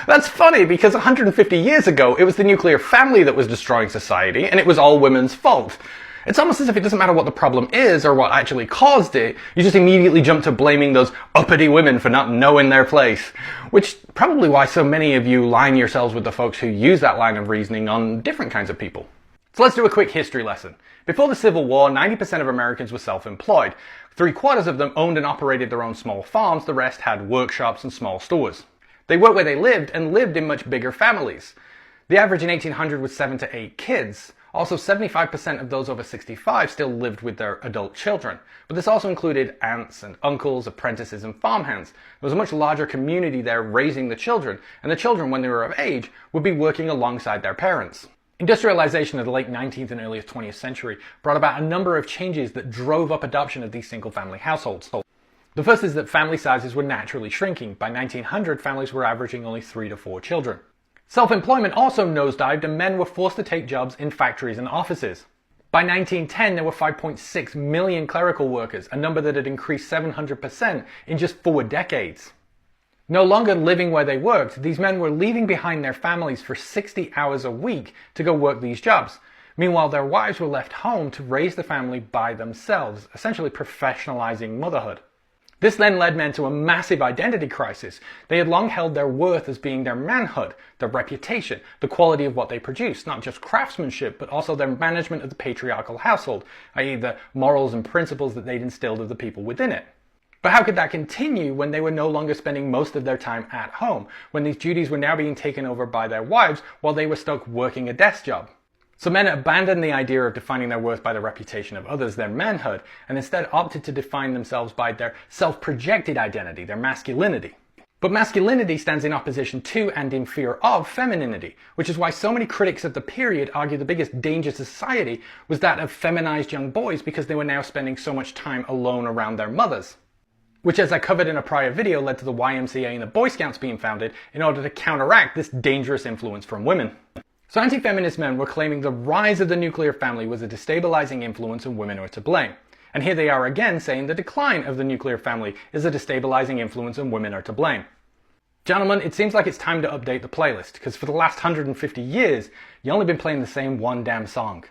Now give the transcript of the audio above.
That's funny, because 150 years ago, it was the nuclear family that was destroying society, and it was all women's fault. It's almost as if it doesn't matter what the problem is or what actually caused it, you just immediately jump to blaming those uppity women for not knowing their place. Which probably why so many of you line yourselves with the folks who use that line of reasoning on different kinds of people. So let's do a quick history lesson. Before the Civil War, 90% of Americans were self-employed. 3/4 of them owned and operated their own small farms, the rest had workshops and small stores. They worked where they lived and lived in much bigger families. The average in 1800 was 7 to 8 kids. Also, 75% of those over 65 still lived with their adult children. But this also included aunts and uncles, apprentices and farmhands. There was a much larger community there raising the children, and the children, when they were of age, would be working alongside their parents. Industrialization of the late 19th and early 20th century brought about a number of changes that drove up adoption of these single-family households. The first is that family sizes were naturally shrinking. By 1900, families were averaging only 3 to 4 children. Self-employment also nosedived, and men were forced to take jobs in factories and offices. By 1910, there were 5.6 million clerical workers, a number that had increased 700% in just 4 decades. No longer living where they worked, these men were leaving behind their families for 60 hours a week to go work these jobs. Meanwhile, their wives were left home to raise the family by themselves, essentially professionalizing motherhood. This then led men to a massive identity crisis. They had long held their worth as being their manhood, their reputation, the quality of what they produced, not just craftsmanship, but also their management of the patriarchal household, i.e. the morals and principles that they'd instilled of the people within it. But how could that continue when they were no longer spending most of their time at home, when these duties were now being taken over by their wives while they were stuck working a desk job? So men abandoned the idea of defining their worth by the reputation of others, their manhood, and instead opted to define themselves by their self-projected identity, their masculinity. But masculinity stands in opposition to and in fear of femininity, which is why so many critics of the period argue the biggest danger to society was that of feminized young boys, because they were now spending so much time alone around their mothers. Which, as I covered in a prior video, led to the YMCA and the Boy Scouts being founded in order to counteract this dangerous influence from women. So anti-feminist men were claiming the rise of the nuclear family was a destabilizing influence and women were to blame. And here they are again saying the decline of the nuclear family is a destabilizing influence and women are to blame. Gentlemen, it seems like it's time to update the playlist, because for the last 150 years, you've only been playing the same one damn song.